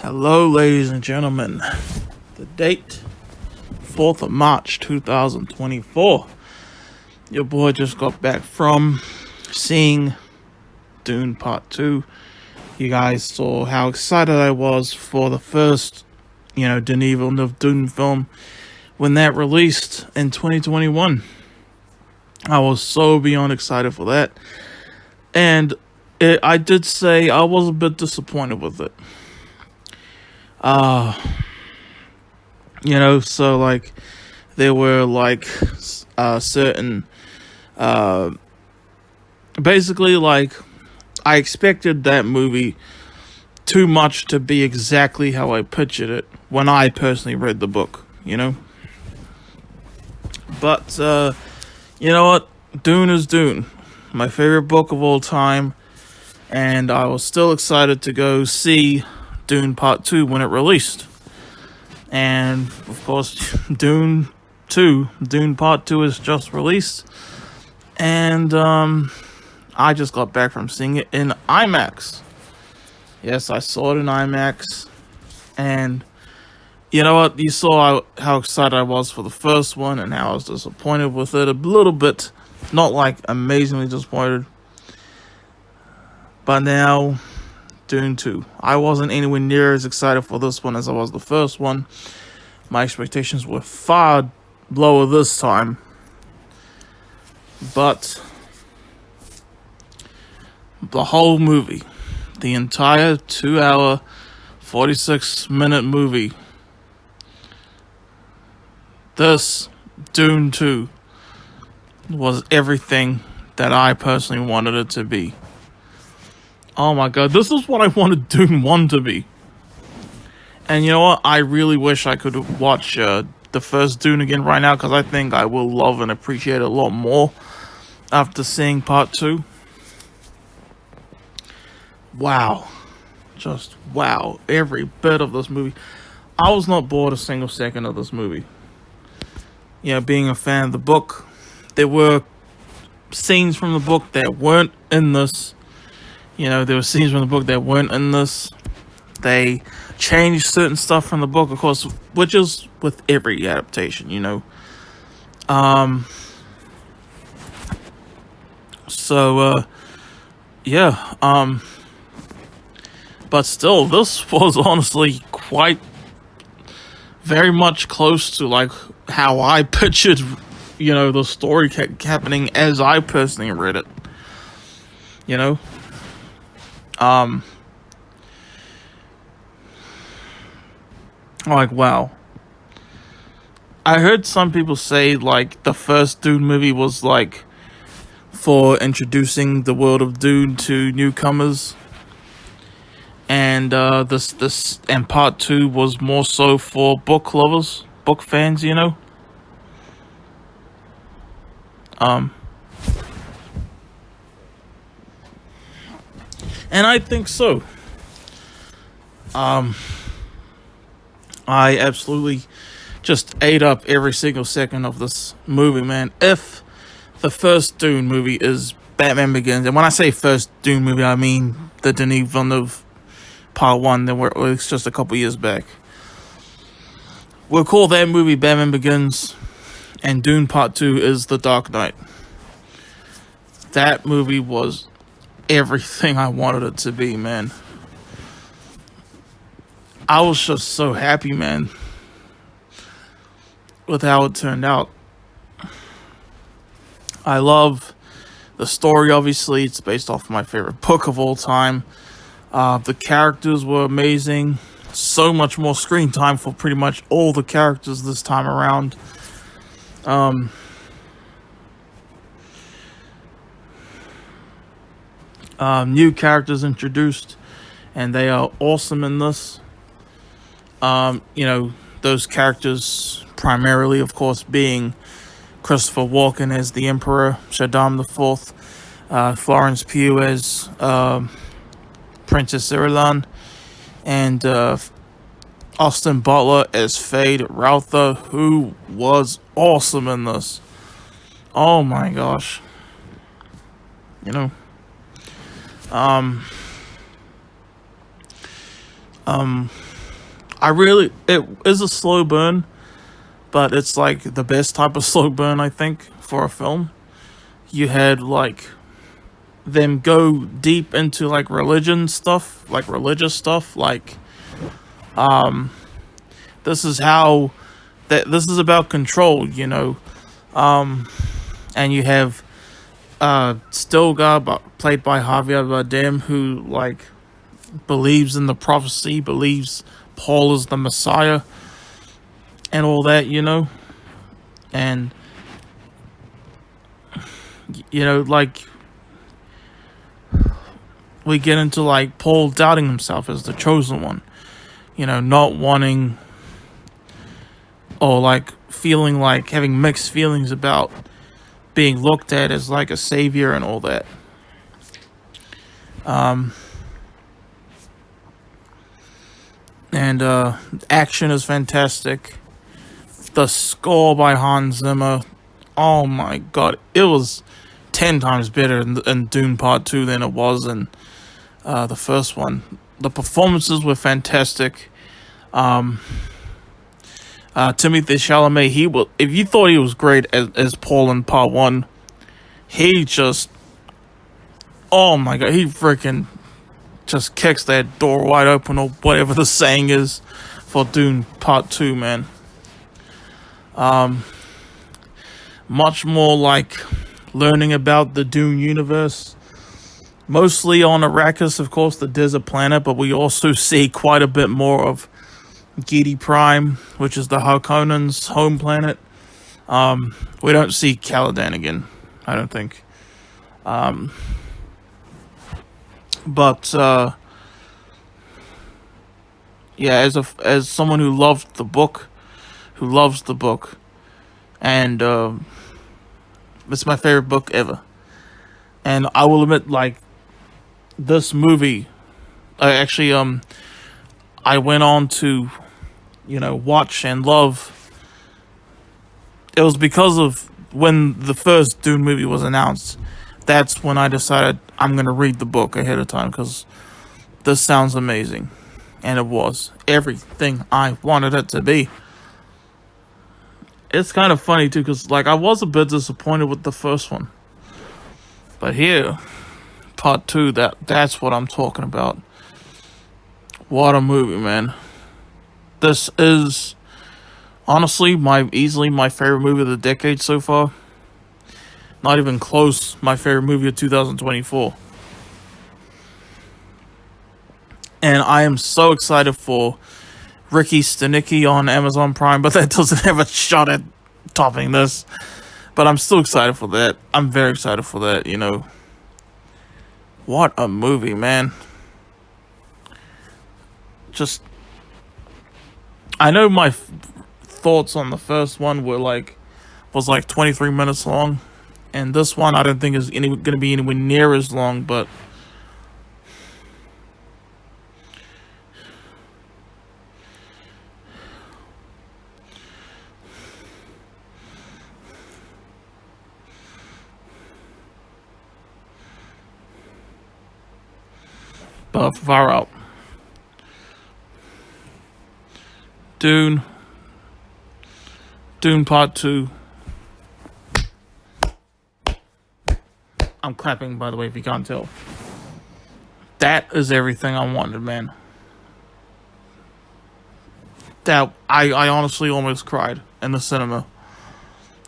Hello, ladies and gentlemen. The date, 4th of March, 2024. Your boy just got back from seeing Dune Part 2. You guys saw how excited I was for the first, Denis Villeneuve Dune film when that released in 2021. I was so beyond excited for that. And I did say I was a bit disappointed with it. So like there were like certain basically like I expected that movie too much to be exactly how I pictured it when I personally read the book, But you know what? Dune is Dune. My favorite book of all time, and I was still excited to go see Dune Part 2 when it released. And, of course, Dune Part 2 is just released. And, I just got back from seeing it in IMAX. Yes, I saw it in IMAX. And, you know what? You saw how excited I was for the first one and how I was disappointed with it. A little bit, not like amazingly disappointed. But now, Dune 2. I wasn't anywhere near as excited for this one as I was the first one. My expectations were far lower this time. But the whole movie, the entire 2-hour, 46-minute movie, this Dune 2 was everything that I personally wanted it to be. Oh my god, this is what I wanted Dune 1 to be. And you know what? I really wish I could watch the first Dune again right now, because I think I will love and appreciate it a lot more after seeing Part 2. Wow. Just wow. Every bit of this movie. I was not bored a single second of this movie. Being a fan of the book, there were scenes from the book that weren't in this. There were scenes from the book that weren't in this. They changed certain stuff from the book, of course, which is with every adaptation, But still, this was honestly quite, very much close to, like, how I pictured, the story happening as I personally read it. Like, wow. I heard some people say, like, the first Dune movie was, like, for introducing the world of Dune to newcomers. And, this and Part 2 was more so for book lovers, book fans, And I think so. I absolutely just ate up every single second of this movie, man. If the first Dune movie is Batman Begins, and when I say first Dune movie, I mean the Denis Villeneuve Part 1 that was just a couple years back. We'll call that movie Batman Begins, and Dune Part 2 is The Dark Knight. That movie was everything I wanted it to be, man. I was just so happy, man, with how it turned out. I love the story, obviously. It's based off my favorite book of all time. The characters were amazing. So much more screen time for pretty much all the characters this time around. New characters introduced, and they are awesome in this. Those characters primarily, of course, being Christopher Walken as the Emperor, Shaddam IV, Florence Pugh as Princess Irulan, and Austin Butler as Fade Routher, who was awesome in this. Oh my gosh. it is a slow burn, but it's like the best type of slow burn, I think, for a film. You had like them go deep into like religion stuff, like religious stuff, like um this is how that this is about control, and you have Stilgar, played by Javier Bardem, who like believes in the prophecy, believes Paul is the Messiah, and all that, and like we get into like Paul doubting himself as the chosen one, not wanting, or like feeling like having mixed feelings about being looked at as like a savior and all that. And action is fantastic. The score by Hans Zimmer, oh my god, it was 10 times better in Dune Part 2 than it was in the first one. The performances were fantastic. Timothy Chalamet, if you thought he was great as Paul in Part 1, he just, oh my god, he freaking just kicks that door wide open, or whatever the saying is for Dune Part 2, man. Much more like learning about the Dune universe, mostly on Arrakis, of course, the desert planet, but we also see quite a bit more of Giedi Prime, which is the Harkonnens' home planet. We don't see Caladan again, I don't think. But yeah, as someone who loves the book, and it's my favorite book ever. And I will admit, like, this movie, I went on to, watch and love. It was because of when the first Dune movie was announced. That's when I decided I'm going to read the book ahead of time, because this sounds amazing. And it was everything I wanted it to be. It's kind of funny too, because like I was a bit disappointed with the first one. But here, Part 2, that's what I'm talking about. What a movie, man. This is honestly easily my favorite movie of the decade so far. Not even close, my favorite movie of 2024. And I am so excited for Ricky Stenicki on Amazon Prime, but that doesn't have a shot at topping this. But I'm still excited for that. I'm very excited for that, What a movie, man. Just, I know my thoughts on the first one was like 23 minutes long. And this one I don't think is going to be anywhere near as long, but far out. Dune Part 2. I'm clapping, by the way, if you can't tell. That is everything I wanted, man. That I honestly almost cried in the cinema.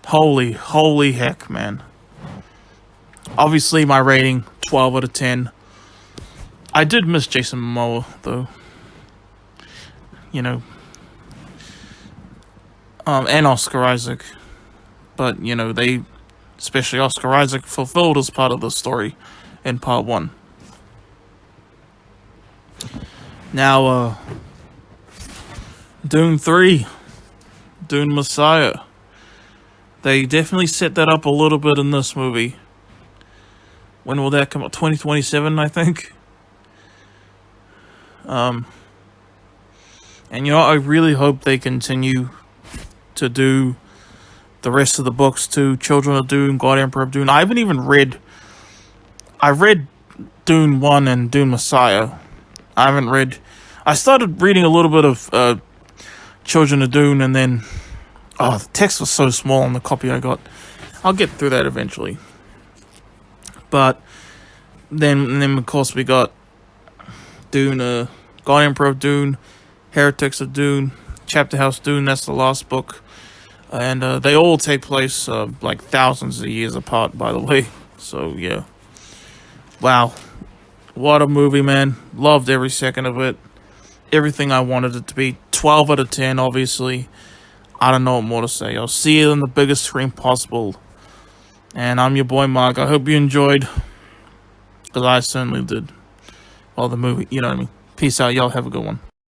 Holy heck, man. Obviously, my rating, 12 out of 10. I did miss Jason Momoa, though. And Oscar Isaac. But, especially Oscar Isaac, fulfilled as part of the story in Part 1. Now, Dune 3. Dune Messiah. They definitely set that up a little bit in this movie. When will that come out? 2027, I think? And I really hope they continue to do the rest of the books too. Children of Dune, God Emperor of Dune. I haven't even read... I read Dune 1 and Dune Messiah. I I started reading a little bit of Children of Dune, and then the text was so small on the copy I got. I'll get through that eventually. But then of course we got Dune, God Emperor of Dune, Heretics of Dune, Chapter House Dune. That's the last book, and they all take place like thousands of years apart, by the way. So yeah, wow, what a movie, man! Loved every second of it. Everything I wanted it to be. 12 out of 10, obviously. I don't know what more to say. I'll see you on the biggest screen possible. And I'm your boy Mark. I hope you enjoyed, because I certainly did. Well, the movie, you know what I mean. Peace out, y'all. Have a good one.